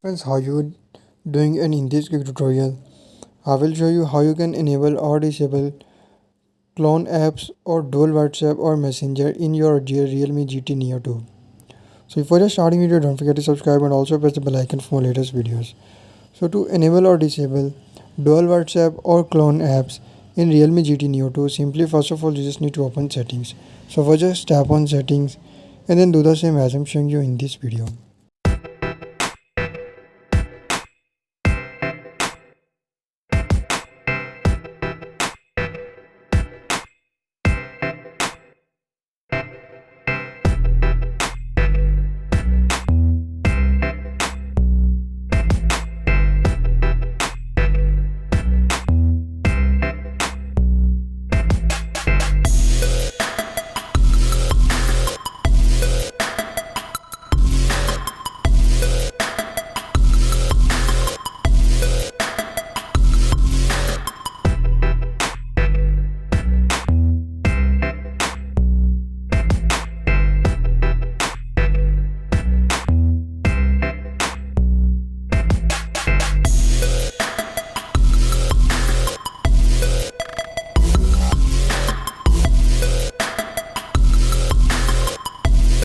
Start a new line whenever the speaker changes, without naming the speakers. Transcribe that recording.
Friends, how you doing? And in this quick tutorial I will show you how you can enable or disable clone apps or dual WhatsApp or Messenger in your Realme GT Neo 2. So before just starting video, don't forget to subscribe and also press the bell icon for more latest videos. So to enable or disable dual WhatsApp or clone apps in Realme GT Neo 2, simply first of all you just need to open settings. So first just tap on settings and then do the same as I'm showing you in this video.